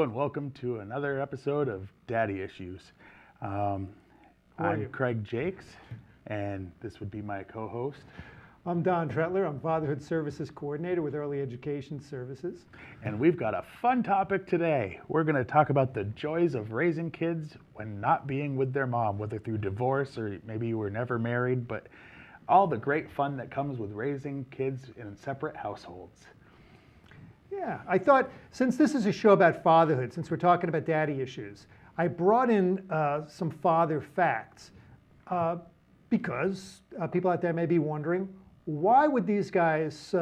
and welcome to another episode of Daddy Issues. Um, I'm Craig Jakes, and this would be my co-host. I'm Don Tretler. I'm Fatherhood Services Coordinator with Early Education Services. And we've got a fun topic today. We're going to talk about the joys of raising kids when not being with their mom, whether through divorce or maybe you were never married, but all the great fun that comes with raising kids in separate households. Yeah, I thought since this is a show about fatherhood, since we're talking about daddy issues, I brought in some father facts because people out there may be wondering, why would these guys,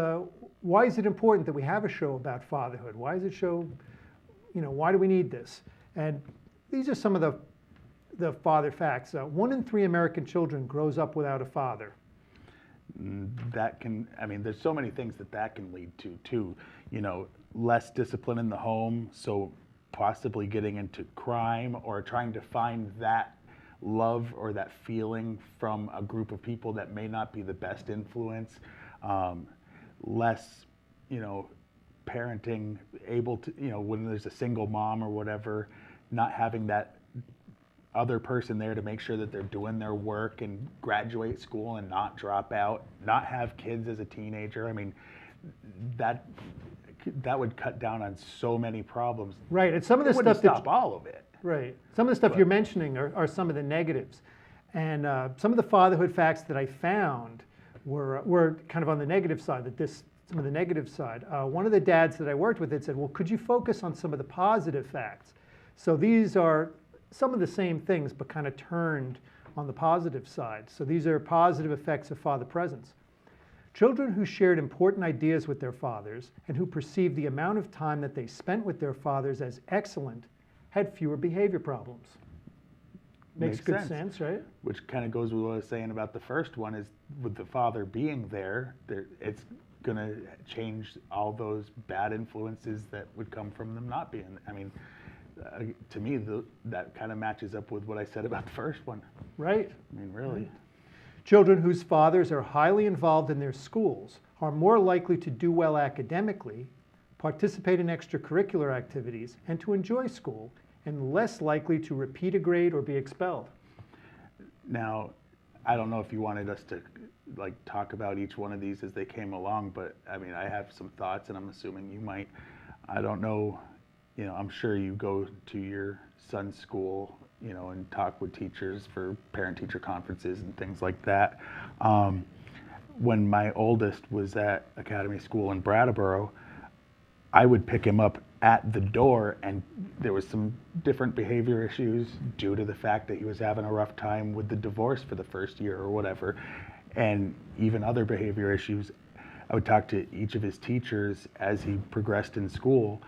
why is it important that we have a show about fatherhood? Why is it why do we need this? And these are some of the father facts. 1 in 3 American children grows up without a father. There's so many things that can lead to, too. Less discipline in the home, so possibly getting into crime or trying to find that love or that feeling from a group of people that may not be the best influence. Less, parenting able to, when there's a single mom or whatever, not having that other person there to make sure that they're doing their work and graduate school and not drop out, not have kids as a teenager. That would cut down on so many problems. Right, and some of the wouldn't stuff stop all of it. Right, some of the stuff you're mentioning are some of the negatives, and some of the fatherhood facts that I found were kind of on the negative side. Some of the negative side. One of the dads that I worked with had said, "Well, could you focus on some of the positive facts?" So these are some of the same things, but kind of turned on the positive side. So these are positive effects of father presence. Children who shared important ideas with their fathers and who perceived the amount of time that they spent with their fathers as excellent had fewer behavior problems. Makes good sense, right? Which kind of goes with what I was saying about the first one, is with the father being there, it's going to change all those bad influences that would come from them not being. To me, that kind of matches up with what I said about the first one. Right. Really. Right. Children whose fathers are highly involved in their schools are more likely to do well academically, participate in extracurricular activities, and to enjoy school, and less likely to repeat a grade or be expelled. Now, I don't know if you wanted us to talk about each one of these as they came along, but I have some thoughts, and I'm assuming you might. I don't know, I'm sure you go to your son's school, and talk with teachers for parent-teacher conferences and things like that. When my oldest was at Academy School in Brattleboro, I would pick him up at the door, and there was some different behavior issues due to the fact that he was having a rough time with the divorce for the first year or whatever, and even other behavior issues. I would talk to each of his teachers as he progressed in school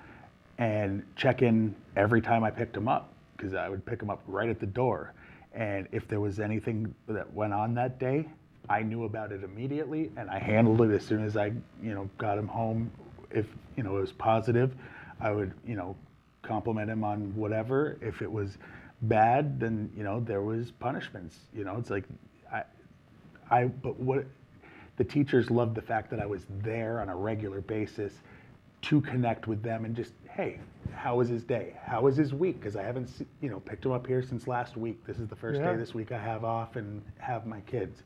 and check in every time I picked him up, because I would pick him up right at the door. And if there was anything that went on that day, I knew about it immediately, and I handled it as soon as I, got him home. If, it was positive, I would, compliment him on whatever. If it was bad, then, there was punishments. It's like, but what the teachers loved the fact that I was there on a regular basis to connect with them and just, hey, how was his day? How was his week? Because I haven't, picked him up here since last week. This is the first day this week I have off and have my kids.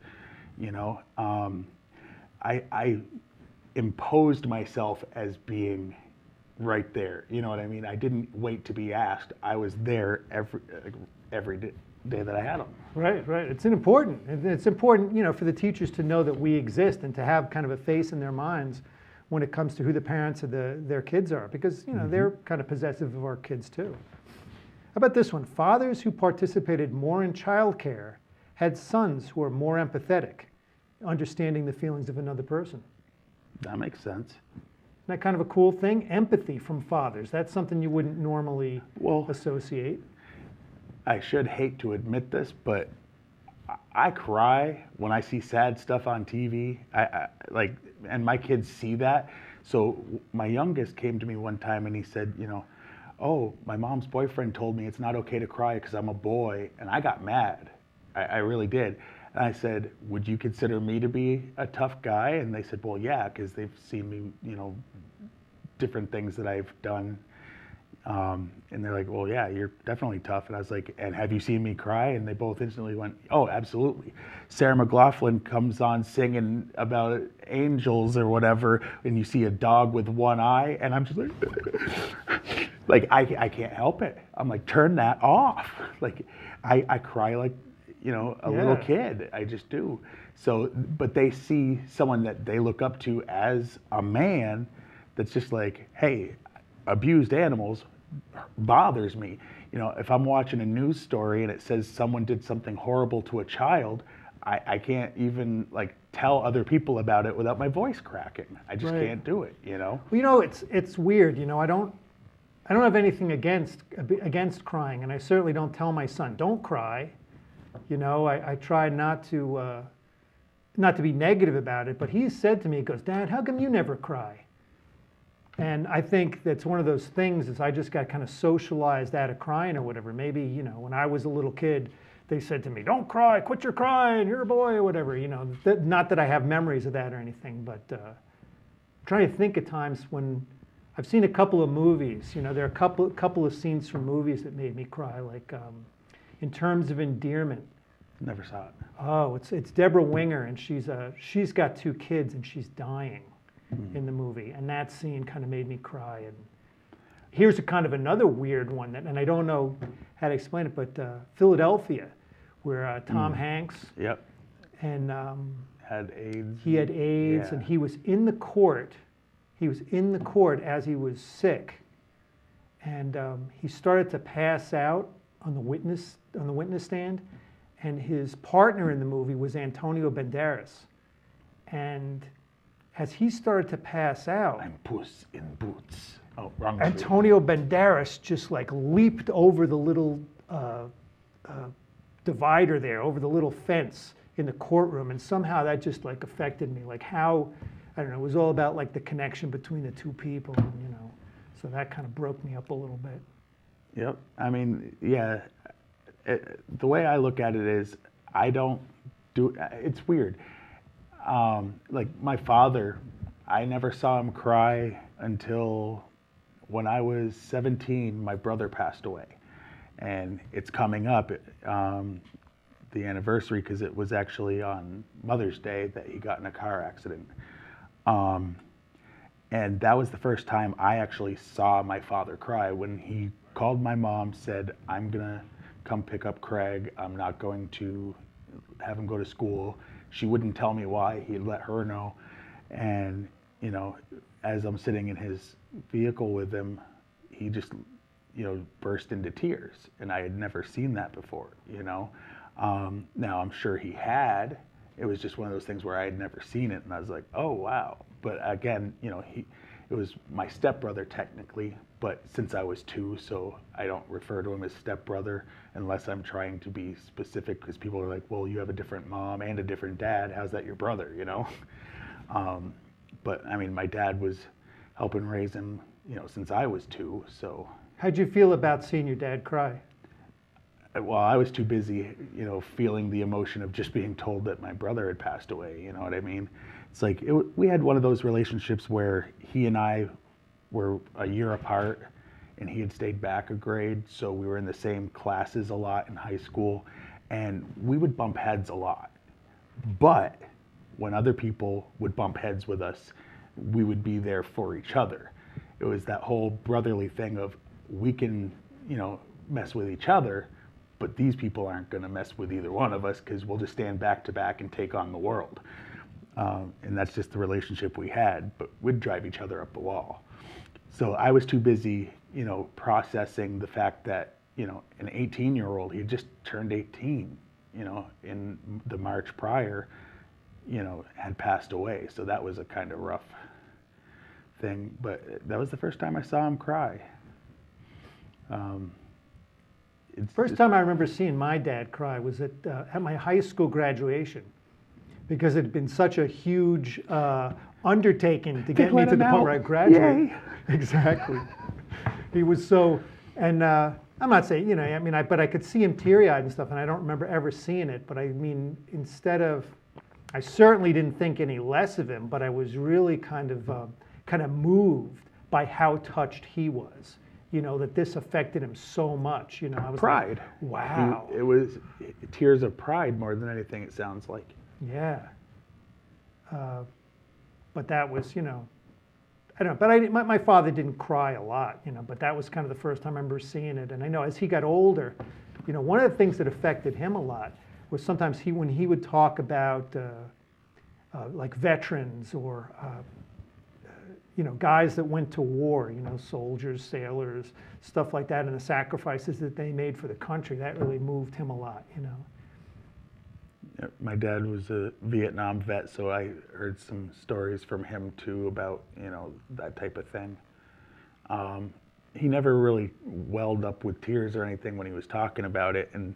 I imposed myself as being right there. You know what I mean? I didn't wait to be asked. I was there every day that I had them. Right. It's important. It's important, for the teachers to know that we exist and to have kind of a face in their minds when it comes to who the parents of their kids are, because they're kind of possessive of our kids too. How about this one? Fathers who participated more in childcare had sons who are more empathetic, understanding the feelings of another person. That makes sense. Isn't that kind of a cool thing? Empathy from fathers. That's something you wouldn't normally associate. I should hate to admit this, but I cry when I see sad stuff on TV. And my kids see that. So my youngest came to me one time and he said, oh, my mom's boyfriend told me it's not okay to cry because I'm a boy. And I got mad. I really did. And I said, would you consider me to be a tough guy? And they said, well, yeah, because they've seen me, different things that I've done, And they're like, well, yeah, you're definitely tough. And I was like, and have you seen me cry? And they both instantly went, oh, absolutely. Sarah McLaughlin comes on singing about angels or whatever, and you see a dog with one eye, and I'm just like I can't help it. I'm like, turn that off. Like, I cry like, a little Yeah. kid. I just do. So, but they see someone that they look up to as a man that's just like, hey, abused animals bothers me. If I'm watching a news story and it says someone did something horrible to a child, I can't even like tell other people about it without my voice cracking. I just Right. can't do it. Well, it's weird. I don't have anything against crying, and I certainly don't tell my son, don't cry. I try not to be negative about it, but he's said to me, he goes, Dad, how come you never cry? And I think that's one of those things is I just got kind of socialized out of crying or whatever. Maybe, when I was a little kid, they said to me, don't cry, quit your crying, you're a boy or whatever. Not that I have memories of that or anything, but trying to think of times when I've seen a couple of movies. There are a couple of scenes from movies that made me cry, like in terms of endearment. Never saw it. Oh, it's Deborah Winger, and she's got 2 kids, and she's dying in the movie, and that scene kind of made me cry. And here's a kind of another weird one, and I don't know how to explain it, but Philadelphia, where Tom Hanks Yep. and Had AIDS. he had AIDS, Yeah. and he was in the court. He was in the court as he was sick, and he started to pass out on the witness stand, and his partner in the movie was Antonio Banderas, and as he started to pass out, I'm Puss in Boots. Oh, wrong movie. Antonio Banderas just like leaped over the little divider there, over the little fence in the courtroom, and somehow that just like affected me. Like how, I don't know, it was all about like the connection between the 2 people, and, so that kind of broke me up a little bit. Yep. I mean, yeah. The way I look at it is, I don't do. It's weird. Like my father, I never saw him cry until when I was 17. My brother passed away, and it's coming up, the anniversary, because it was actually on Mother's Day that he got in a car accident. And that was the first time I actually saw my father cry, when he called my mom, said, I'm gonna come pick up Craig. I'm not going to have him go to school. She wouldn't tell me why. He'd let her know. And, as I'm sitting in his vehicle with him, he just, burst into tears. And I had never seen that before, Now I'm sure he had. It was just one of those things where I had never seen it, and I was like, oh, wow. But again, it was my stepbrother technically, but since I was 2, so I don't refer to him as stepbrother unless I'm trying to be specific, because people are like, well, you have a different mom and a different dad. How's that your brother, But I mean, my dad was helping raise him, since I was 2, so. How'd you feel about seeing your dad cry? Well, I was too busy, feeling the emotion of just being told that my brother had passed away. You know what I mean? It's like we had one of those relationships where he and I were a year apart, and he had stayed back a grade, so we were in the same classes a lot in high school, and we would bump heads a lot. But when other people would bump heads with us, we would be there for each other. It was that whole brotherly thing of, we can, mess with each other, but these people aren't going to mess with either one of us, because we'll just stand back to back and take on the world. And that's just the relationship we had, but we'd drive each other up the wall. So I was too busy, processing the fact that, an 18-year-old, he had just turned 18, in the March prior, had passed away. So that was a kind of rough thing, but that was the first time I saw him cry. First time I remember seeing my dad cry was at my high school graduation, because it had been such a huge undertaking to get me to the point where I graduated. Yay. Exactly. He was so, and I'm not saying, but I could see him teary-eyed and stuff, and I don't remember ever seeing it. But I mean, I certainly didn't think any less of him, but I was really kind of moved by how touched he was, that this affected him so much. I was Pride. like, wow. It was tears of pride more than anything, it sounds like. Yeah. But that was, I don't know, but my father didn't cry a lot, but that was kind of the first time I remember seeing it. And I know as he got older, one of the things that affected him a lot was sometimes when he would talk about like veterans or, guys that went to war, soldiers, sailors, stuff like that, and the sacrifices that they made for the country, that really moved him a lot. Yeah, my dad was a Vietnam vet, so I heard some stories from him too about, that type of thing. He never really welled up with tears or anything when he was talking about it. And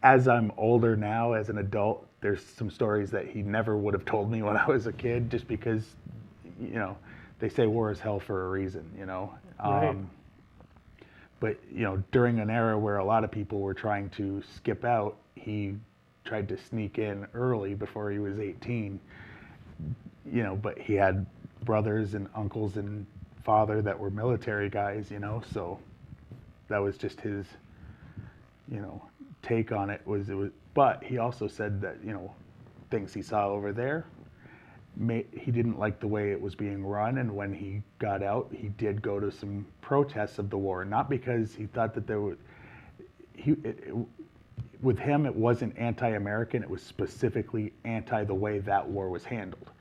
as I'm older now, as an adult, there's some stories that he never would have told me when I was a kid, just because, they say war is hell for a reason, Right. But, during an era where a lot of people were trying to skip out, he tried to sneak in early before he was 18, but he had brothers and uncles and father that were military guys, so that was just his, take on it was, but he also said that, things he saw over there, he didn't like the way it was being run, and when he got out, he did go to some protests of the war, not because he thought that with him, it wasn't anti-American, it was specifically anti the way that war was handled.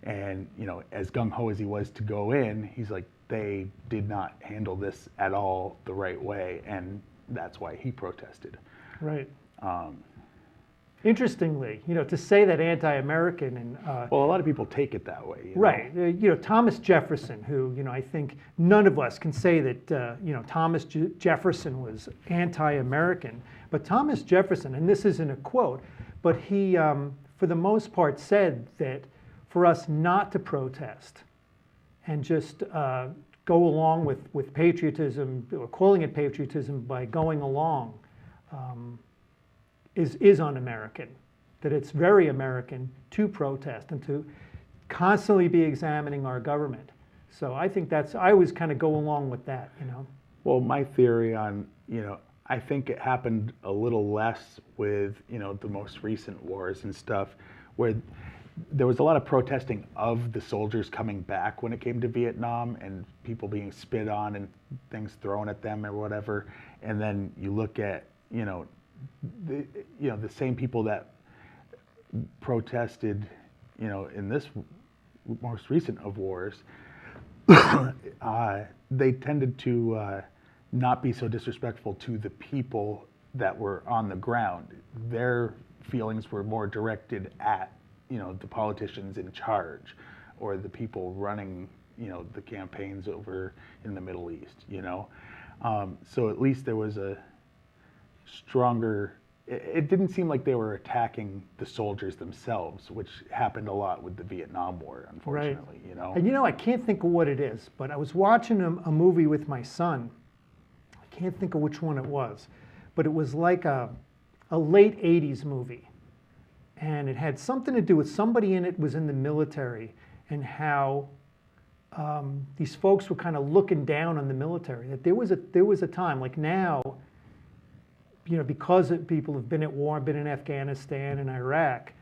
And, as gung-ho as he was to go in, he's like, they did not handle this at all the right way, and that's why he protested. Right. Interestingly, to say that anti-American and Well, a lot of people take it that way. right, Thomas Jefferson, who I think none of us can say that Thomas Jefferson was anti-American, but Thomas Jefferson, and this isn't a quote, but he, for the most part, said that for us not to protest and just go along with patriotism, or calling it patriotism by going along, is un-American, that it's very American to protest and to constantly be examining our government. So I think I always kind of go along with that, Well, my theory on, I think it happened a little less with, the most recent wars and stuff, where there was a lot of protesting of the soldiers coming back when it came to Vietnam, and people being spit on and things thrown at them or whatever. And then you look at, the same people that protested, in this most recent of wars, they tended to not be so disrespectful to the people that were on the ground. Their feelings were more directed at, the politicians in charge or the people running, the campaigns over in the Middle East, So at least there was a stronger, it didn't seem like they were attacking the soldiers themselves, which happened a lot with the Vietnam War, unfortunately, Right. And I can't think of what it is, but I was watching a movie with my son. I can't think of which one it was, but it was like a late 80s movie. And it had something to do with somebody in it was in the military, and how these folks were kind of looking down on the military. That there was a time, like now, because people have been at war, been in Afghanistan and Iraq,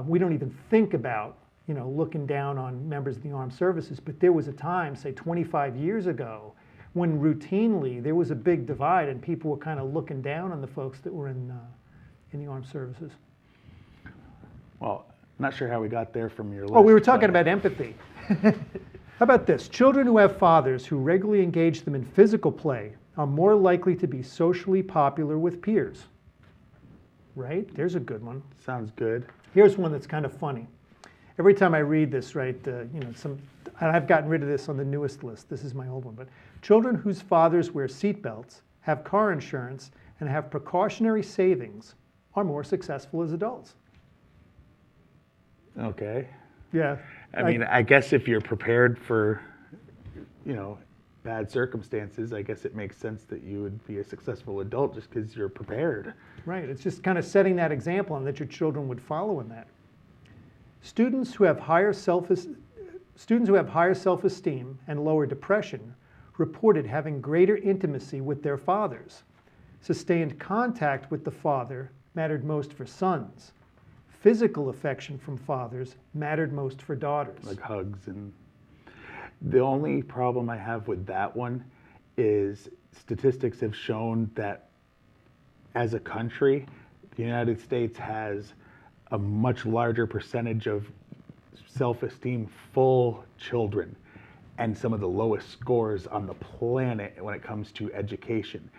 we don't even think about, looking down on members of the armed services. But there was a time, say 25 years ago, when routinely there was a big divide and people were kind of looking down on the folks that were in the armed services. Well, I'm not sure how we got there from your list. Oh, we were talking about empathy. How about this? Children who have fathers who regularly engage them in physical play are more likely to be socially popular with peers. Right? There's a good one. Sounds good. Here's one that's kind of funny. Every time I read this, right, I've gotten rid of this on the newest list. This is my old one. But children whose fathers wear seatbelts, have car insurance, and have precautionary savings are more successful as adults. Okay. Yeah. I mean, I guess if you're prepared for, bad circumstances, I guess it makes sense that you would be a successful adult just because you're prepared. Right. It's just kind of setting that example and that your children would follow in that. Students who have higher self-esteem and lower depression reported having greater intimacy with their fathers. Sustained contact with the father mattered most for sons. Physical affection from fathers mattered most for daughters. Like hugs. And the only problem I have with that one is statistics have shown that as a country, the United States has a much larger percentage of self-esteem full children and some of the lowest scores on the planet when it comes to education.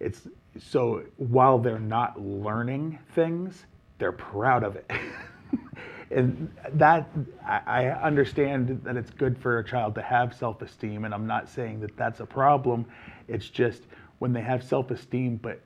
It's so while they're not learning things, they're proud of it. And that I understand that it's good for a child to have self-esteem, and I'm not saying that that's a problem. It's just when they have self-esteem, but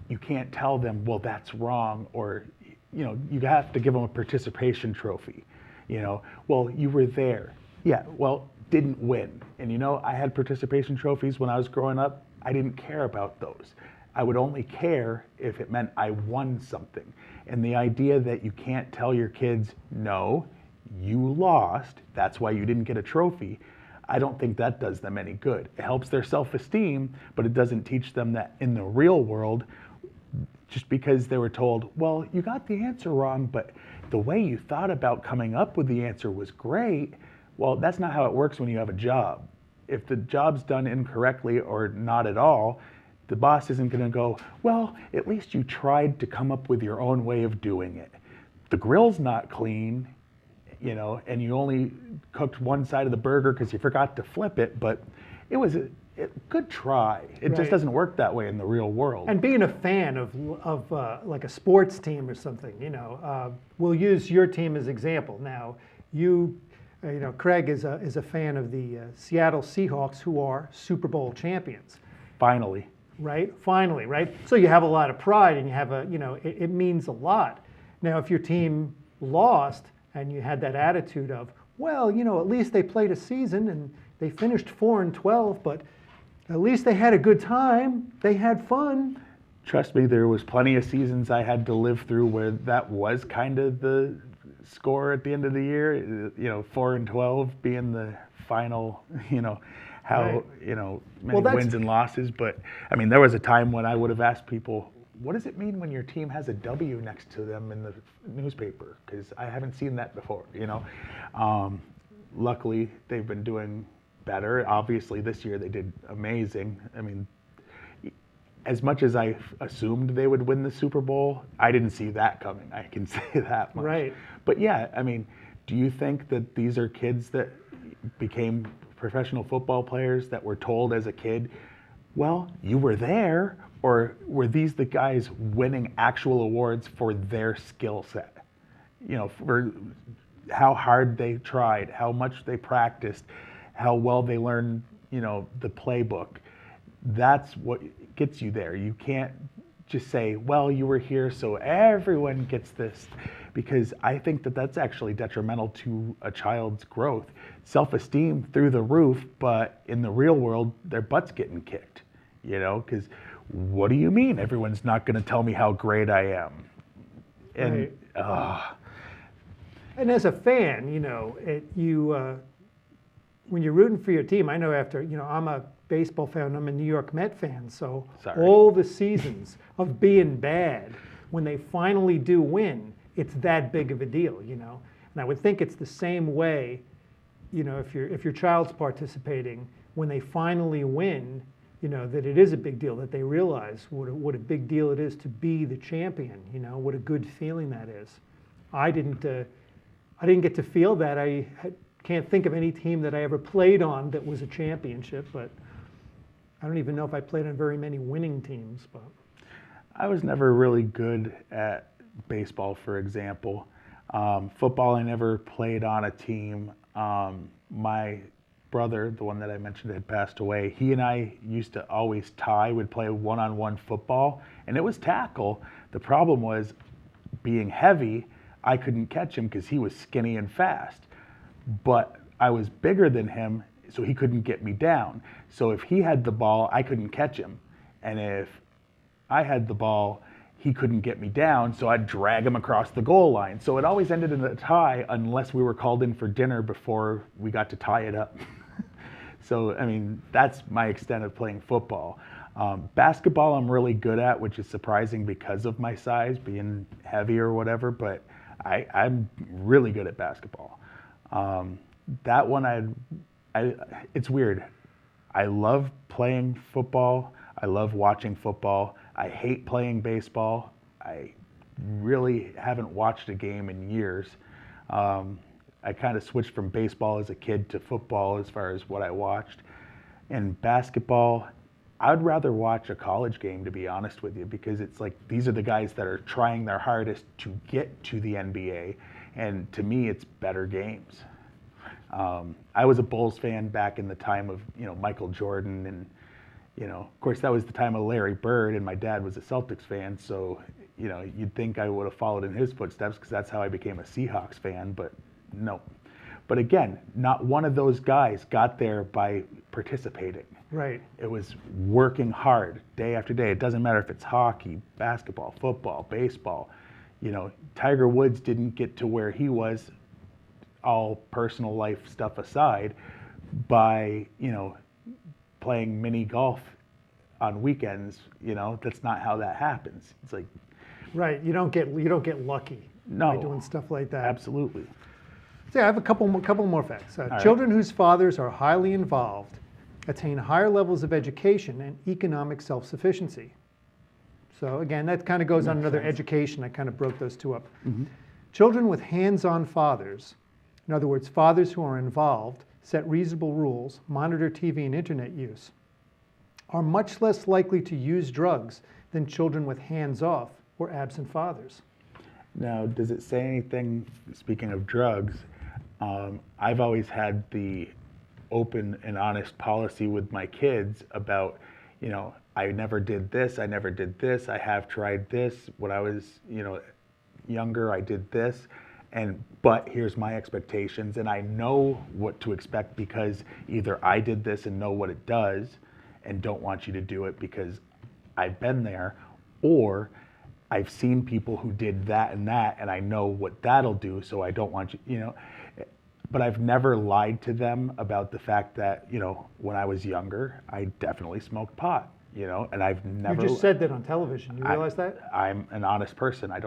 you can't tell them, well, that's wrong, or you have to give them a participation trophy. Well, you were there. Yeah, well, didn't win. And I had participation trophies when I was growing up. I didn't care about those. I would only care if it meant I won something. And the idea that you can't tell your kids, no, you lost, that's why you didn't get a trophy, I don't think that does them any good. It helps their self-esteem, but it doesn't teach them that in the real world, just because they were told, well, you got the answer wrong, but the way you thought about coming up with the answer was great. Well, that's not how it works when you have a job. If the job's done incorrectly or not at all, the boss isn't going to go, well, at least you tried to come up with your own way of doing it. The grill's not clean, and you only cooked one side of the burger because you forgot to flip it, but it was a good try. It just doesn't work that way in the real world. And being a fan of like a sports team or something, we'll use your team as example. Now, Craig is a fan of the Seattle Seahawks, who are Super Bowl champions. Finally. Right? Finally, right? So you have a lot of pride, and you have it means a lot. Now, if your team lost and you had that attitude of, well, at least they played a season and they finished 4-12, but at least they had a good time. They had fun. Trust me, there was plenty of seasons I had to live through where that was kind of the score at the end of the year, 4-12 being the final, how, many wins and losses. But I mean, there was a time when I would have asked people, what does it mean when your team has a W next to them in the newspaper? Because I haven't seen that before, Luckily, they've been doing better. Obviously, this year they did amazing. I mean, as much as I assumed they would win the Super Bowl, I didn't see that coming. I can say that much. Right. But yeah, I mean, do you think that these are kids that became professional football players that were told as a kid, well, you were there, or were these the guys winning actual awards for their skill set? For how hard they tried, how much they practiced, how well they learned, the playbook. That's what gets you there. You can't just say, well, you were here, so everyone gets this, because I think that that's actually detrimental to a child's growth. Self-esteem through the roof, but in the real world, their butt's getting kicked, because what do you mean everyone's not going to tell me how great I am? And And as a fan, when you're rooting for your team, I know I'm a baseball fan, I'm a New York Met fan, so all the seasons of being bad, when they finally do win, it's that big of a deal, And I would think it's the same way, if your child's participating, when they finally win, that it is a big deal, that they realize what a big deal it is to be the champion, what a good feeling that is. I didn't get to feel that. I can't think of any team that I ever played on that was a championship, but I don't even know if I played on very many winning teams. But I was never really good at baseball, for example. Football, I never played on a team. My brother, the one that I mentioned had passed away, he and I used to always tie. We'd play one-on-one football, and it was tackle. The problem was being heavy, I couldn't catch him because he was skinny and fast. But I was bigger than him, so he couldn't get me down. So if he had the ball, I couldn't catch him. And if I had the ball, he couldn't get me down, so I'd drag him across the goal line. So it always ended in a tie unless we were called in for dinner before we got to tie it up. So, I mean, that's my extent of playing football. Basketball, I'm really good at, which is surprising because of my size, being heavy or whatever, but I'm really good at basketball. That one, it's weird. I love playing football. I love watching football. I hate playing baseball. I really haven't watched a game in years. I kind of switched from baseball as a kid to football as far as what I watched. And basketball, I'd rather watch a college game, to be honest with you, because it's like these are the guys that are trying their hardest to get to the NBA. And to me, it's better games. I was a Bulls fan back in the time of, Michael Jordan, and, of course that was the time of Larry Bird, and my dad was a Celtics fan, so, you'd think I would have followed in his footsteps because that's how I became a Seahawks fan, but no. But again, not one of those guys got there by participating. Right. It was working hard day after day. It doesn't matter if it's hockey, basketball, football, baseball. Tiger Woods didn't get to where he was, all personal life stuff aside, by, playing mini golf on weekends. That's not how that happens. It's like, Right. You don't get lucky by No. doing stuff like that. absolutely. So I have a couple more facts. right. Children whose fathers are highly involved attain higher levels of education and economic self-sufficiency. So again, that kind of goes on another education. I kind of broke those two up. Children with hands-on fathers, in other words, fathers who are involved, set reasonable rules, monitor TV and internet use, are much less likely to use drugs than children with hands-off or absent fathers. Now, does it say anything, speaking of drugs, I've always had the open and honest policy with my kids about, I never did this, I have tried this. When I was, younger, I did this, but here's my expectations, and I know what to expect because either I did this and know what it does and don't want you to do it because I've been there, or I've seen people who did that and I know what that'll do, so I don't want you, but I've never lied to them about the fact that, when I was younger, I definitely smoked pot, and I've never. You just said that on television. You realize that? I'm an honest person. I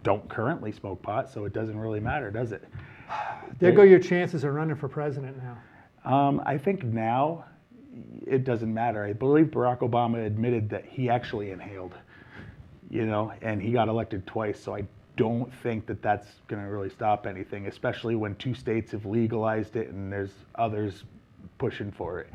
don't currently smoke pot, so it doesn't really matter, does it? There go your chances of running for president now. I think now it doesn't matter. I believe Barack Obama admitted that he actually inhaled, and he got elected twice, so I don't think that that's going to really stop anything, especially when 2 states have legalized it and there's others pushing for it.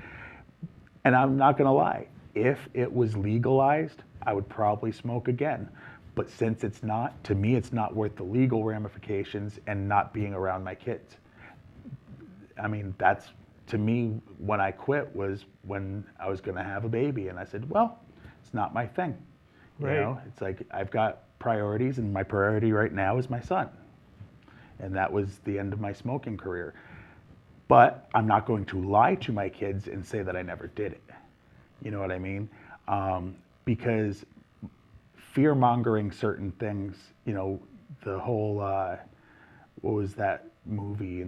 And I'm not going to lie, if it was legalized, I would probably smoke again. But since it's not, to me, it's not worth the legal ramifications and not being around my kids. I mean, that's, to me, when I quit was when I was going to have a baby. And I said, well, it's not my thing. Right. It's like I've got priorities, and my priority right now is my son. And that was the end of my smoking career. But I'm not going to lie to my kids and say that I never did it. You know what I mean? Because fear-mongering certain things, the whole, what was that movie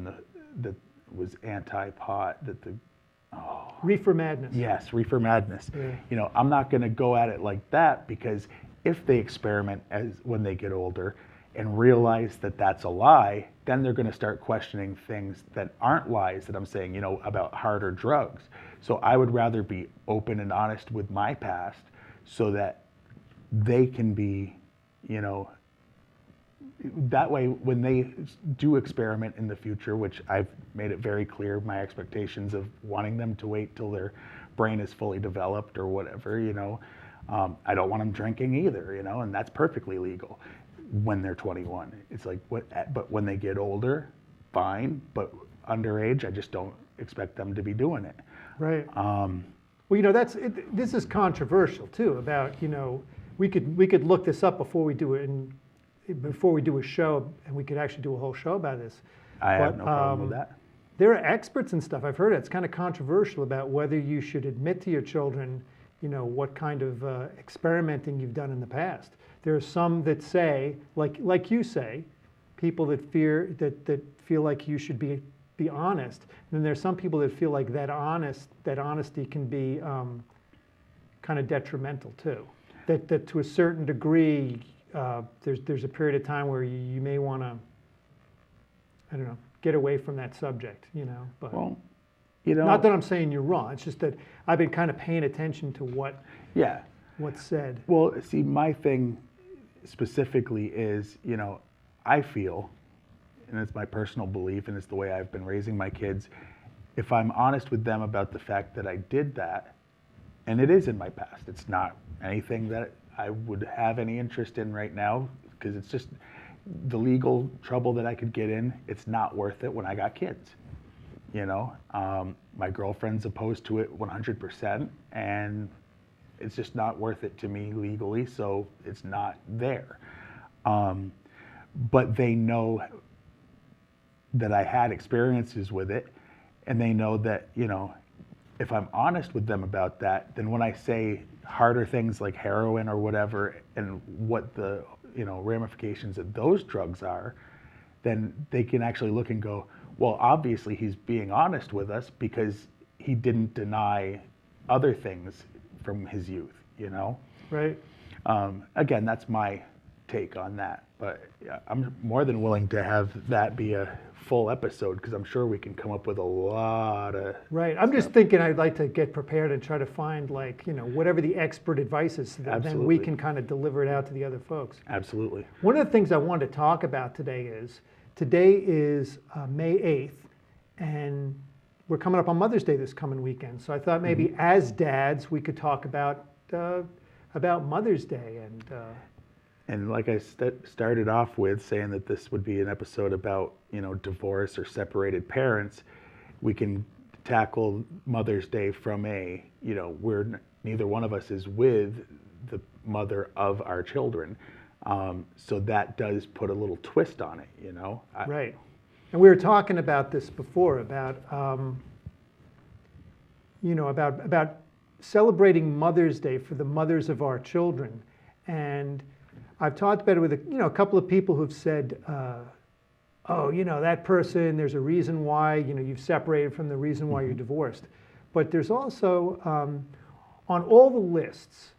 that was anti-pot, Reefer Madness. Yes, Reefer Madness. Yeah. I'm not going to go at it like that, because if they experiment when they get older and realize that that's a lie, then they're going to start questioning things that aren't lies that I'm saying, about harder drugs. So I would rather be open and honest with my past so that they can be, that way when they do experiment in the future, which I've made it very clear, my expectations of wanting them to wait till their brain is fully developed or whatever, I don't want them drinking either, and that's perfectly legal when they're 21. It's like, but when they get older, fine, but underage, I just don't expect them to be doing it. Right. Well, this is controversial too. About we could look this up before we do it, and before we do a show, and we could actually do a whole show about this. I have no problem with that. There are experts and stuff. I've heard it's kind of controversial about whether you should admit to your children, what kind of experimenting you've done in the past. There are some that say, like you say, people that feel like you should be be honest. And then there's some people that feel like that honesty can be kind of detrimental too. That to a certain degree, there's a period of time where you may want to, I don't know, get away from that subject, you know. But Well, you know, not that I'm saying you're wrong. It's just that I've been kind of paying attention to yeah. what's said. Well, see, my thing specifically is, you know, I feel, and it's my personal belief, and it's the way I've been raising my kids, if I'm honest with them about the fact that I did that, and it is in my past, it's not anything that I would have any interest in right now, because it's just the legal trouble that I could get in, it's not worth it when I got kids. You know, my girlfriend's opposed to it 100%, and it's just not worth it to me legally, so it's not there. But they know that I had experiences with it, and they know that, you know, if I'm honest with them about that, then when I say harder things like heroin or whatever, and what the, you know, ramifications of those drugs are, then they can actually look and go, well, obviously he's being honest with us because he didn't deny other things from his youth, you know? Right. Again, that's my take on that, but yeah, I'm more than willing to have that be a full episode, because I'm sure we can come up with a lot of... Right. I'm just thinking I'd like to get prepared and try to find, like, you know, whatever the expert advice is, so that then we Absolutely. can kind of deliver it out to the other folks. Absolutely. One of the things I wanted to talk about today is May 8th, and we're coming up on Mother's Day this coming weekend. So I thought maybe as dads we could talk about Mother's Day And like I started off with saying that this would be an episode about, you know, divorce or separated parents, we can tackle Mother's Day from a, you know, neither one of us is with the mother of our children. So that does put a little twist on it, you know? right. And we were talking about this before about you know, about celebrating Mother's Day for the mothers of our children. And I've talked about it with a couple of people who've said, oh, you know, that person, there's a reason why, you know, you've separated from the reason why you're divorced. But there's also, on all the lists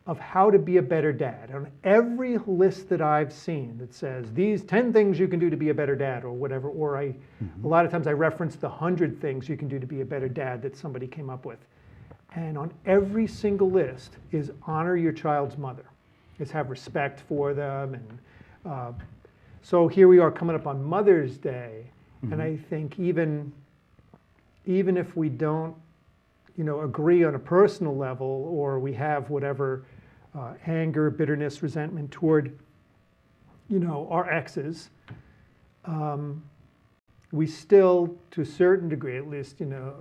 of how to be a better dad, on every list that I've seen that says these 10 things you can do to be a better dad or whatever, or a lot of times I reference the 100 things you can do to be a better dad that somebody came up with. And on every single list is honor your child's mother, is have respect for them. And so here we are coming up on Mother's Day, and I think even if we don't, you know, agree on a personal level, or we have whatever anger, bitterness, resentment toward, you know, our exes, we still, to a certain degree at least, you know,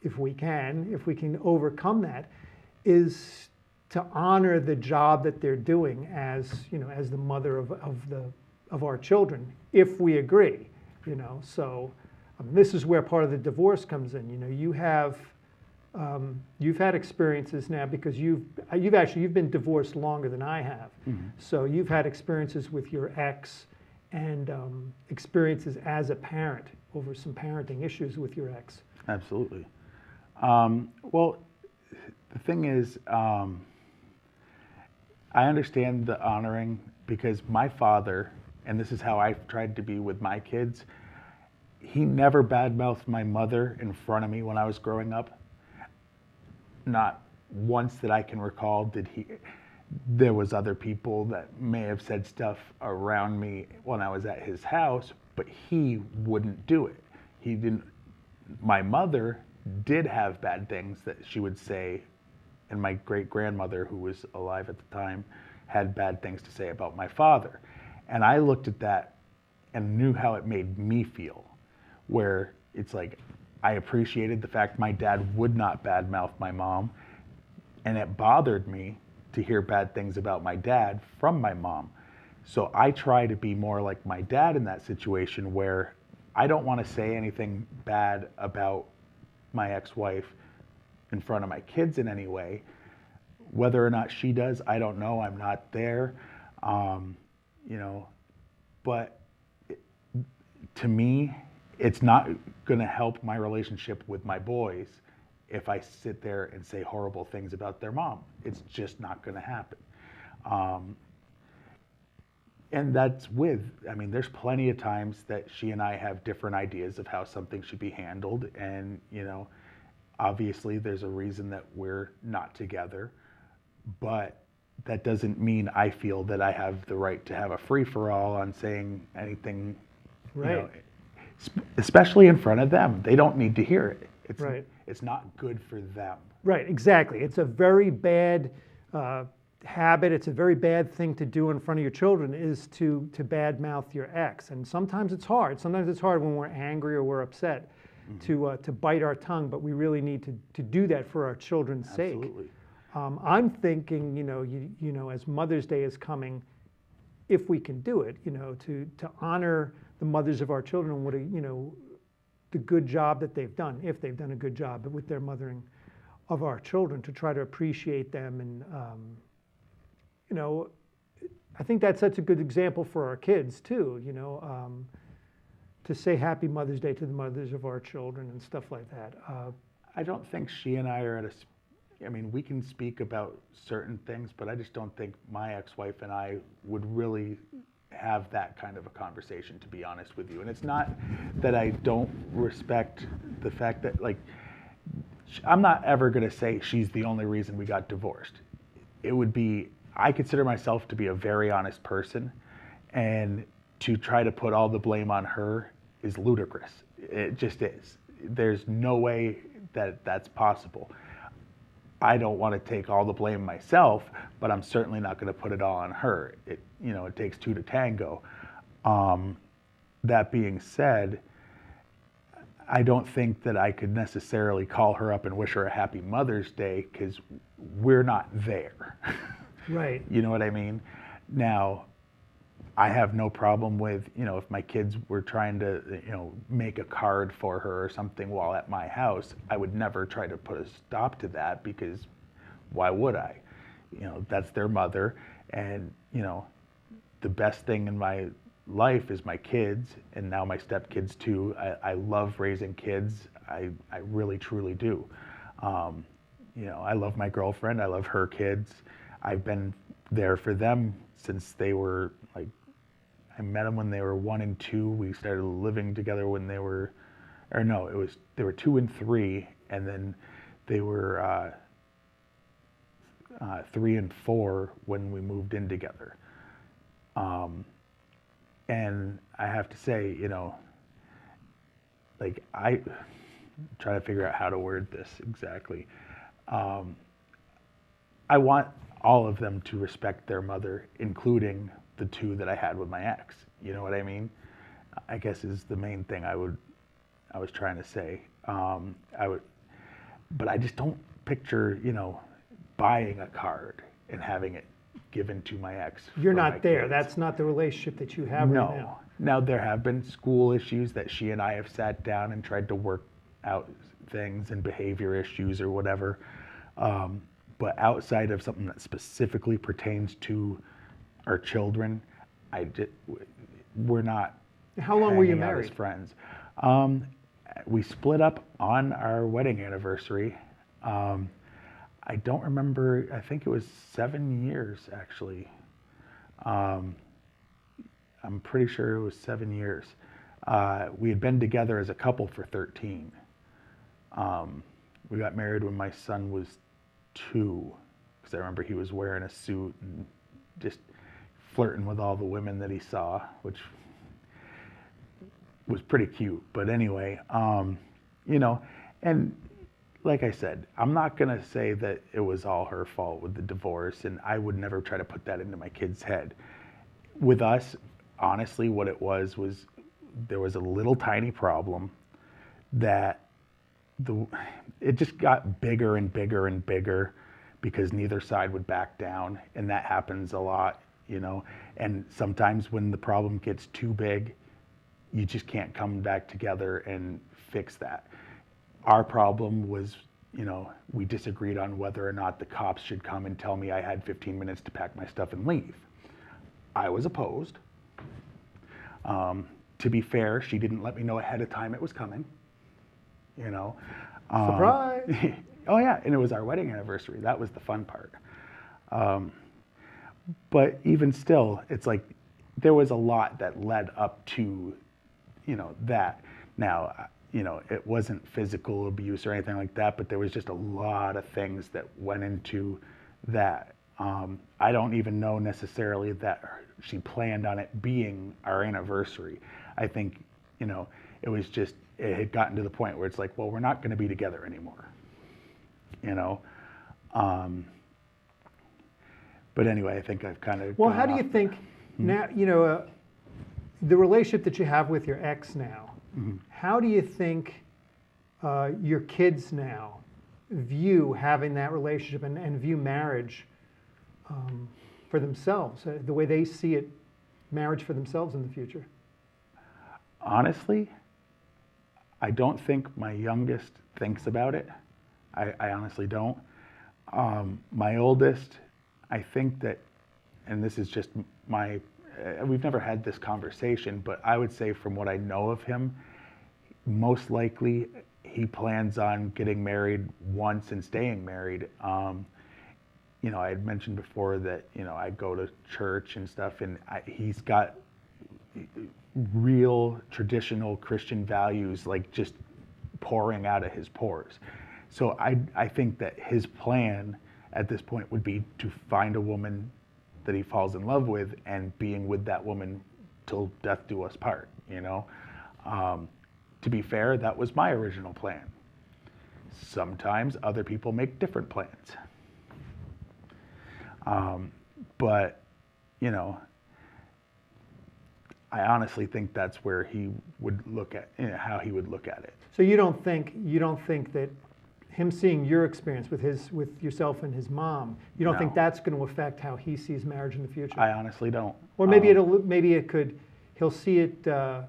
if we can overcome that, is to honor the job that they're doing as, you know, as the mother of our children, if we agree, you know. So this is where part of the divorce comes in. You know, you've had experiences now because you've been divorced longer than I have. So you've had experiences with your ex and experiences as a parent over some parenting issues with your ex. Absolutely. Well, the thing is, I understand the honoring, because my father, and this is how I've tried to be with my kids, he never badmouthed my mother in front of me when I was growing up. Not once that I can recall did he. There was other people that may have said stuff around me when I was at his house, but he wouldn't do it. He didn't. My mother did have bad things that she would say, and my great-grandmother, who was alive at the time, had bad things to say about my father. And I looked at that and knew how it made me feel, where it's like, I appreciated the fact my dad would not badmouth my mom, and it bothered me to hear bad things about my dad from my mom. So I try to be more like my dad in that situation, where I don't want to say anything bad about my ex-wife in front of my kids in any way. Whether or not she does, I don't know. I'm not there. You know, but to me, it's not going to help my relationship with my boys if I sit there and say horrible things about their mom. It's just not going to happen. Um, and that's I mean, there's plenty of times that she and I have different ideas of how something should be handled. And, obviously there's a reason that we're not together, but that doesn't mean I feel that I have the right to have a free for all on saying anything, Right. especially in front of them. They don't need to hear it. Right. It's not good for them. Right, exactly. It's a very bad habit. It's a very bad thing to do in front of your children is to badmouth your ex. And sometimes it's hard. Sometimes it's hard when we're angry or we're upset to bite our tongue, but we really need to do that for our children's sake. Absolutely. I'm thinking, as Mother's Day is coming, if we can do it, to honor the mothers of our children, the good job that they've done, if they've done a good job with their mothering of our children, to try to appreciate them. And, I think that sets a good example for our kids too, to say Happy Mother's Day to the mothers of our children and stuff like that. I don't think she and I are I mean, we can speak about certain things, but I just don't think my ex-wife and I would really have that kind of a conversation, to be honest with you. And it's not that I don't respect the fact that, I'm not ever going to say she's the only reason we got divorced. It would be, I consider myself to be a very honest person, and to try to put all the blame on her is ludicrous. It just is. There's no way that that's possible. I don't want to take all the blame myself, but I'm certainly not going to put it all on her. It takes two to tango. That being said, I don't think that I could necessarily call her up and wish her a happy Mother's Day because we're not there. Right. You know what I mean? Now, I have no problem with, if my kids were trying to, make a card for her or something while at my house, I would never try to put a stop to that because why would I? That's their mother. And, the best thing in my life is my kids, and now my stepkids too. I love raising kids. I really, truly do. I love my girlfriend. I love her kids. I've been there for them since they were I met them when they were 1 and 2. We started living together when they were 2 and 3, and then they were 3 and 4 when we moved in together. And I have to say, I try to figure out how to word this exactly. I want all of them to respect their mother, including the 2 that I had with my ex. You know what I mean? I guess is the main thing I was trying to say. But I just don't picture, buying a card and having it given to my ex. You're for my not there. kids. That's not the relationship that you have right now. Now, there have been school issues that she and I have sat down and tried to work out things and behavior issues or whatever. But outside of something that specifically pertains to our children, we're not. How long were you hanging out married? as friends. We split up on our wedding anniversary. I don't remember. I think it was 7 years, actually. I'm pretty sure it was 7 years. We had been together as a couple for 13. We got married when my son was 2, because I remember he was wearing a suit and just flirting with all the women that he saw, which was pretty cute. But anyway, and like I said, I'm not going to say that it was all her fault with the divorce, and I would never try to put that into my kid's head. With us, honestly, what it was there was a little tiny problem that it just got bigger and bigger and bigger because neither side would back down, and that happens a lot, and sometimes when the problem gets too big, you just can't come back together and fix that. Our problem was, we disagreed on whether or not the cops should come and tell me I had 15 minutes to pack my stuff and leave. I was opposed. To be fair, she didn't let me know ahead of time it was coming. You know. Surprise! Oh yeah, and it was our wedding anniversary. That was the fun part. But even still, it's like there was a lot that led up to, that. Now, it wasn't physical abuse or anything like that, but there was just a lot of things that went into that. I don't even know necessarily that she planned on it being our anniversary. I think, it was just, it had gotten to the point where it's like, well, we're not going to be together anymore. But anyway, I think I've kind of. Well, how do you think now, the relationship that you have with your ex now, how do you think your kids now view having that relationship and view marriage for themselves, the way they see it, marriage for themselves in the future? Honestly, I don't think my youngest thinks about it. I honestly don't. My oldest, I think that, and this is just we've never had this conversation, but I would say from what I know of him, most likely he plans on getting married once and staying married. I had mentioned before that, I go to church and stuff, and he's got real traditional Christian values, like just pouring out of his pores. So I think that his plan at this point would be to find a woman that he falls in love with and being with that woman till death do us part, To be fair, that was my original plan. Sometimes other people make different plans. But, I honestly think that's where he would look at, how he would look at it. So you don't think that him seeing your experience with yourself and his mom, you don't think No. that's going to affect how he sees marriage in the future? I honestly don't. Or maybe he'll see it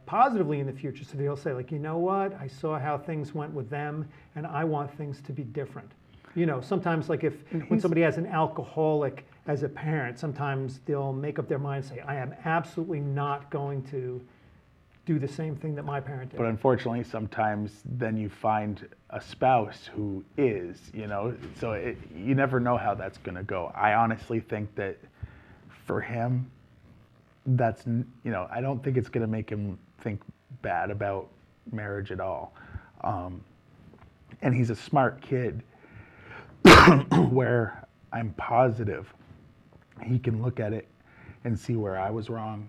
positively in the future. So he'll say, like, you know what? I saw how things went with them, and I want things to be different. Sometimes like when somebody has an alcoholic as a parent, sometimes they'll make up their mind and say, I am absolutely not going to do the same thing that my parent did. But unfortunately, sometimes then you find a spouse who is, so you never know how that's going to go. I honestly think that for him, I don't think it's going to make him think bad about marriage at all. And he's a smart kid where I'm positive he can look at it and see where I was wrong.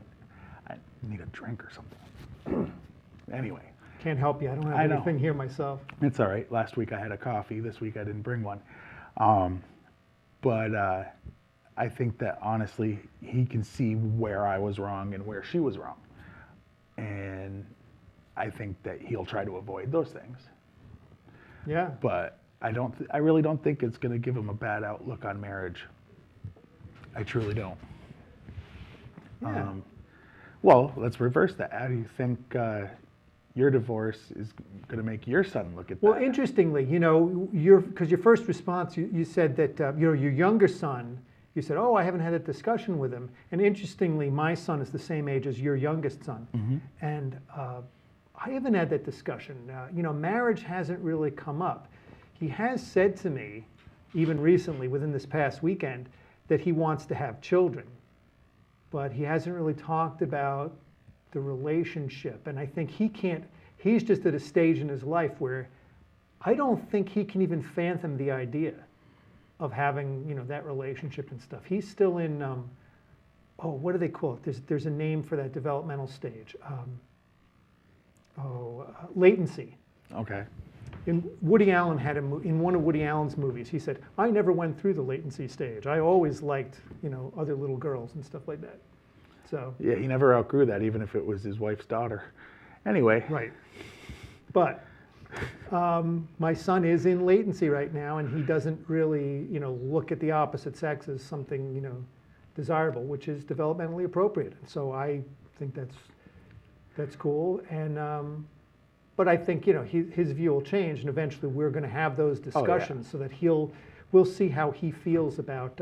I need a drink or something. Anyway. Can't help you. I don't have anything here myself. It's all right. Last week I had a coffee. This week I didn't bring one. But I think that honestly, he can see where I was wrong and where she was wrong. And I think that he'll try to avoid those things. Yeah. But I really don't think it's going to give him a bad outlook on marriage. I truly don't. Yeah. Well, let's reverse that. How do you think your divorce is going to make your son look at that? Well, interestingly, because your first response, you said that your younger son, you said, oh, I haven't had a discussion with him. And interestingly, my son is the same age as your youngest son. Mm-hmm. And I haven't had that discussion. Marriage hasn't really come up. He has said to me, even recently, within this past weekend, that he wants to have children. But he hasn't really talked about the relationship. And I think he's just at a stage in his life where I don't think he can even fathom the idea of having, that relationship and stuff. He's still in, what do they call it? There's a name for that developmental stage. Latency. Okay. Woody Allen had in one of Woody Allen's movies, he said, I never went through the latency stage. I always liked, other little girls and stuff like that. So. Yeah, he never outgrew that, even if it was his wife's daughter. Anyway. Right. But my son is in latency right now, and he doesn't really, look at the opposite sex as something, desirable, which is developmentally appropriate. And so I think that's cool. And but I think his view will change, and eventually we're going to have those discussions so that we'll see how he feels about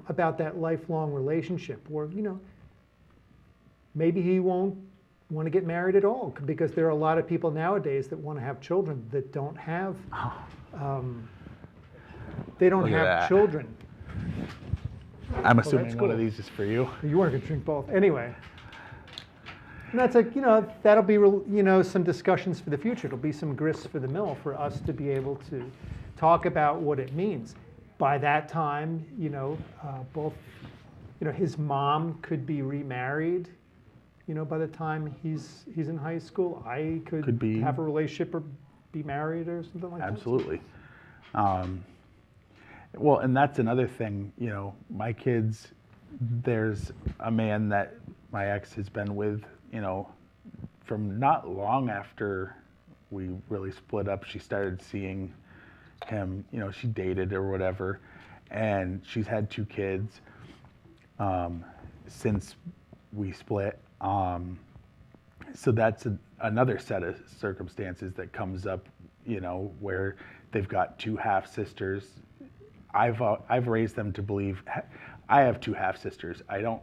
about that lifelong relationship. Or maybe he won't want to get married at all, because there are a lot of people nowadays that want to have children that don't have, they don't Look at have that. children. I'm assuming one of cool. these is for you. You weren't going to drink both. Anyway. And that's like, that'll be, some discussions for the future. It'll be some grist for the mill for us to be able to talk about what it means. By that time, both, his mom could be remarried, by the time he's in high school. I could be. have a relationship or be married or something like that. Absolutely. Well, and that's another thing, my kids, there's a man that my ex has been with, from not long after we really split up. She started seeing him, she dated or whatever, and she's had 2 kids since we split. So that's another set of circumstances that comes up, where they've got 2 half sisters. I've raised them to believe I have 2 half sisters. I don't,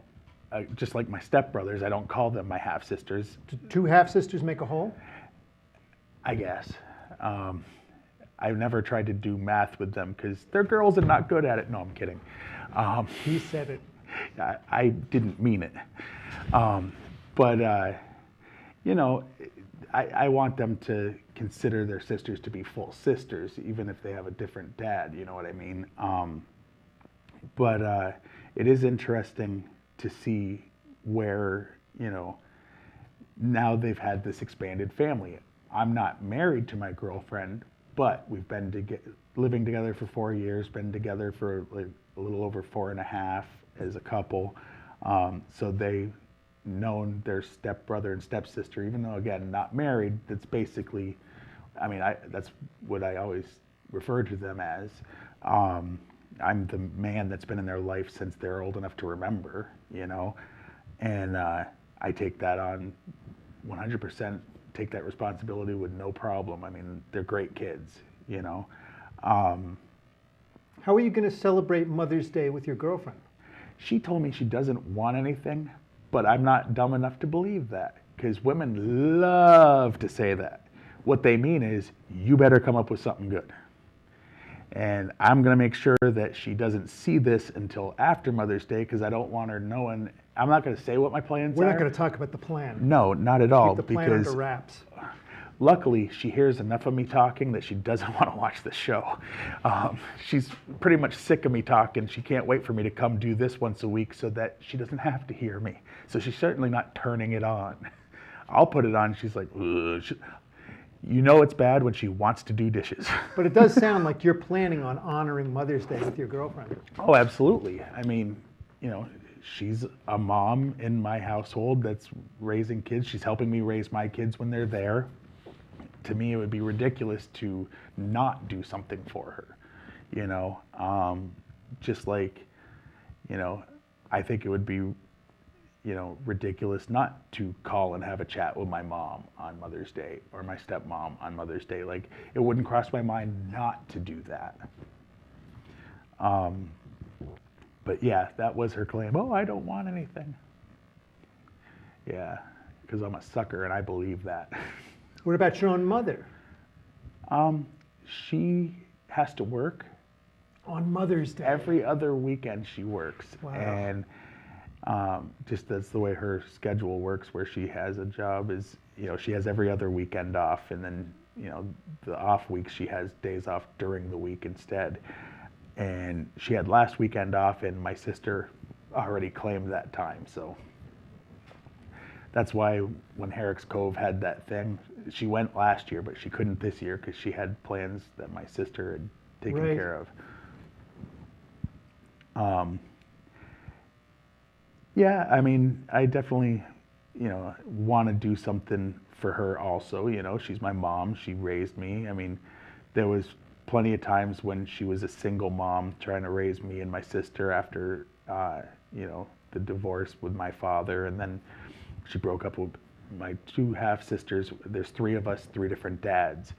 just like my stepbrothers, I don't call them my half sisters. 2 half sisters make a whole? I guess. I've never tried to do math with them because they're girls and not good at it. No, I'm kidding. He said it. I didn't mean it. But I want them to consider their sisters to be full sisters, even if they have a different dad, you know what I mean? But it is interesting to see where, now they've had this expanded family. I'm not married to my girlfriend, but we've been living together for 4 years, been together for like a little over 4.5 as a couple. So they've known their stepbrother and stepsister, even though, again, not married. That's basically, that's what I always refer to them as. I'm the man that's been in their life since they're old enough to remember, and I take that on 100%, take that responsibility with no problem. They're great kids, How are you going to celebrate Mother's Day with your girlfriend? She told me she doesn't want anything, but I'm not dumb enough to believe that, because women love to say that. What they mean is, you better come up with something good. And I'm going to make sure that she doesn't see this until after Mother's Day, because I don't want her knowing. I'm not going to say what my plans are. We're not going to talk about the plan. No, not at all. Keep the plan because under wraps. luckily, she hears enough of me talking that she doesn't want to watch the show. She's pretty much sick of me talking. She can't wait for me to come do this once a week so that she doesn't have to hear me. So she's certainly not turning it on. I'll put it on. She's like, ugh. It's bad when she wants to do dishes. But it does sound like you're planning on honoring Mother's Day with your girlfriend. Oh, absolutely. She's a mom in my household that's raising kids. She's helping me raise my kids when they're there. To me, it would be ridiculous to not do something for her. Just like, I think it would be, ridiculous not to call and have a chat with my mom on Mother's Day or my stepmom on Mother's Day. Like, it wouldn't cross my mind not to do that. But yeah, that was her claim. Oh, I don't want anything. Yeah, because I'm a sucker and I believe that. What about your own mother? She has to work. On Mother's Day? Every other weekend she works. Wow. And just that's the way her schedule works, where she has a job is, she has every other weekend off, and then, the off weeks she has days off during the week instead. And she had last weekend off, and my sister already claimed that time. So that's why when Herrick's Cove had that thing, she went last year, but she couldn't this year because she had plans that my sister had taken Right. care of. Yeah, I definitely, want to do something for her also. She's my mom. She raised me. There was plenty of times when she was a single mom trying to raise me and my sister after, the divorce with my father. And then she broke up with my 2 half sisters. There's 3 of us, 3 different dads.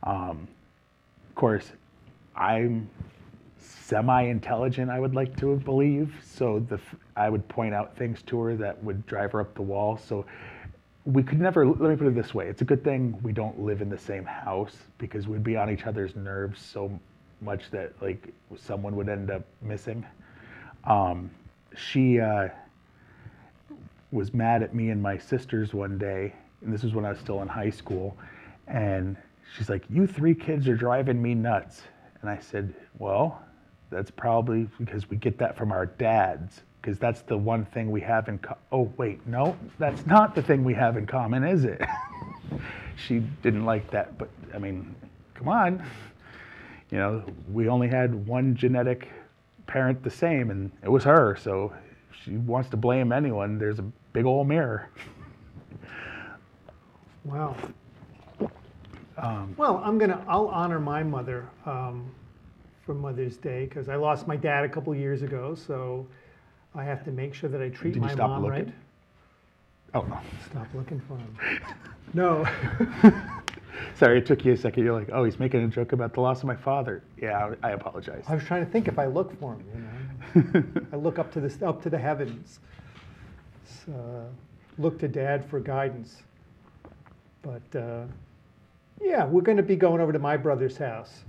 Of course, I'm semi-intelligent, I would like to believe. So I would point out things to her that would drive her up the wall. So we could never, let me put it this way, it's a good thing we don't live in the same house because we'd be on each other's nerves so much that like someone would end up missing. She was mad at me and my sisters one day, and this was when I was still in high school, and she's like, "You three kids are driving me nuts." And I said, "Well, that's probably because we get that from our dads, because that's the one thing we have in oh wait, no, that's not the thing we have in common, is it?" She didn't like that, but I mean, come on. You know, we only had one genetic parent the same, and it was her, so if she wants to blame anyone, there's a big old mirror. Wow. Well, I'll honor my mother for Mother's Day, because I lost my dad a couple years ago, so I have to make sure that I treat Did you my stop mom looking? right. Oh no. Stop looking for him. No. Sorry, it took you a second. You're like, oh, he's making a joke about the loss of my father. Yeah, I apologize. I was trying to think if I look for him, you know. I look up to the heavens. Look to Dad for guidance. But yeah, we're going to be going over to my brother's house,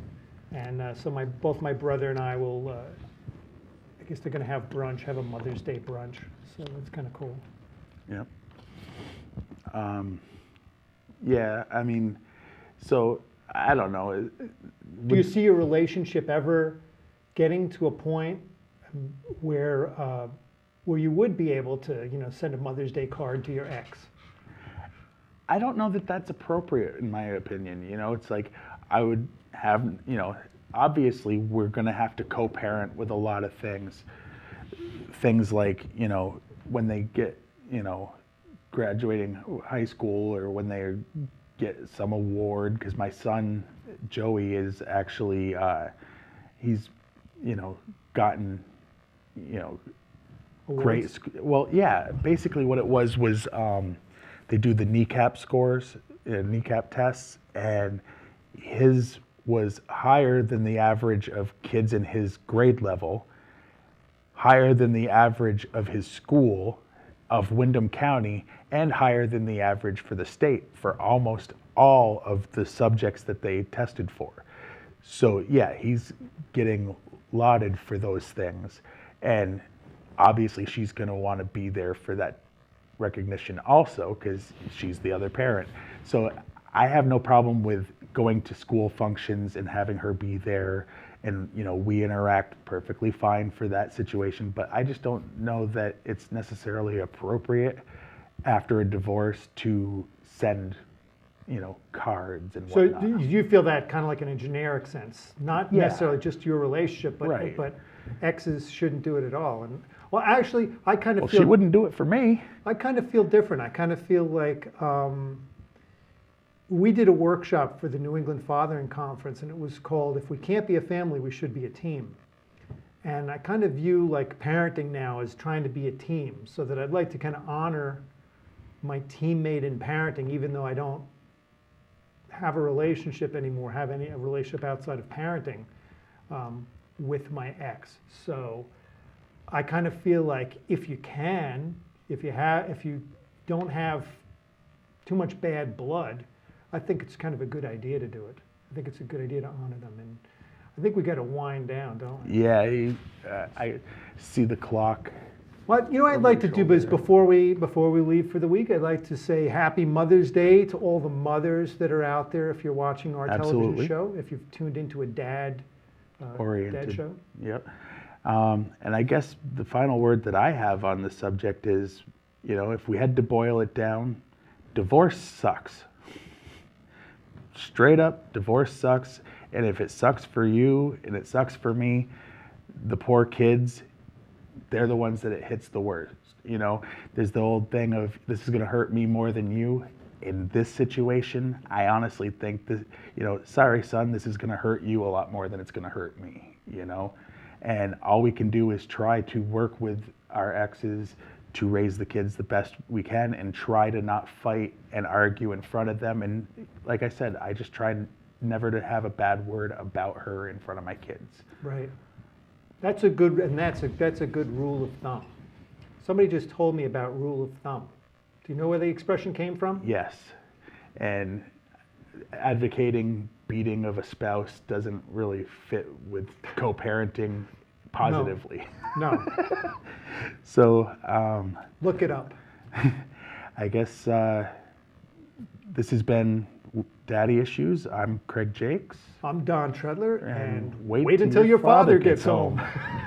and so both my brother and I will. I guess they're going to have brunch, have a Mother's Day brunch. So it's kind of cool. Yeah. Yeah, I mean, so I don't know. Do you see your relationship ever getting to a point where you would be able to, you know, send a Mother's Day card to your ex? I don't know that that's appropriate in my opinion. You know, it's like I would have, you know, obviously we're going to have to co-parent with a lot of things. Things like, you know, when they get, you know, graduating high school or when they get some award, because my son Joey is actually he's, you know, gotten, you know, Awards? well, yeah, basically what it was they do the kneecap scores, kneecap tests, and his was higher than the average of kids in his grade level, higher than the average of his school of Windham County, and higher than the average for the state for almost all of the subjects that they tested for. So yeah, he's getting lauded for those things, and obviously she's going to want to be there for that recognition also because she's the other parent. So I have no problem with going to school functions and having her be there, and you know, we interact perfectly fine for that situation, but I just don't know that it's necessarily appropriate after a divorce to send, you know, cards and So whatnot. do you feel that kind of like in a generic sense, not Yeah. necessarily just your relationship, but Right. but exes shouldn't do it at all? And well, actually, I kind of Well, feel she wouldn't do it for me. I kind of feel different. I kind of feel like we did a workshop for the New England Fathering Conference, and it was called "If We Can't Be a Family, We Should Be a Team." And I kind of view like parenting now as trying to be a team, so that I'd like to kind of honor my teammate in parenting, even though I don't have a relationship anymore, have a relationship outside of parenting with my ex. So I kind of feel like if you don't have too much bad blood, I think it's kind of a good idea to do it. I think it's a good idea to honor them, and I think we got to wind down, don't we? Yeah, I see the clock. Well, you know what I'd like to do is before we leave for the week, I'd like to say Happy Mother's Day to all the mothers that are out there. If you're watching our Absolutely. television show, if you've tuned into a dad Oriented. show. Yep. And I guess the final word that I have on the subject is, you know, if we had to boil it down, divorce sucks. Straight up, divorce sucks. And if it sucks for you and it sucks for me, the poor kids, they're the ones that it hits the worst. You know, there's the old thing of this is going to hurt me more than you. In this situation, I honestly think that, you know, sorry, son, this is going to hurt you a lot more than it's going to hurt me, you know? And all we can do is try to work with our exes to raise the kids the best we can and try to not fight and argue in front of them. And like I said, I just try never to have a bad word about her in front of my kids. Right. That's a good good rule of thumb. Somebody just told me about rule of thumb Do you know where the expression came from? Yes. And advocating beating of a spouse doesn't really fit with co-parenting positively. No. So Look it up. I guess this has been Daddy Issues. I'm Craig Jakes. I'm Don Treadler, and And wait wait till until your your father father gets gets home. home.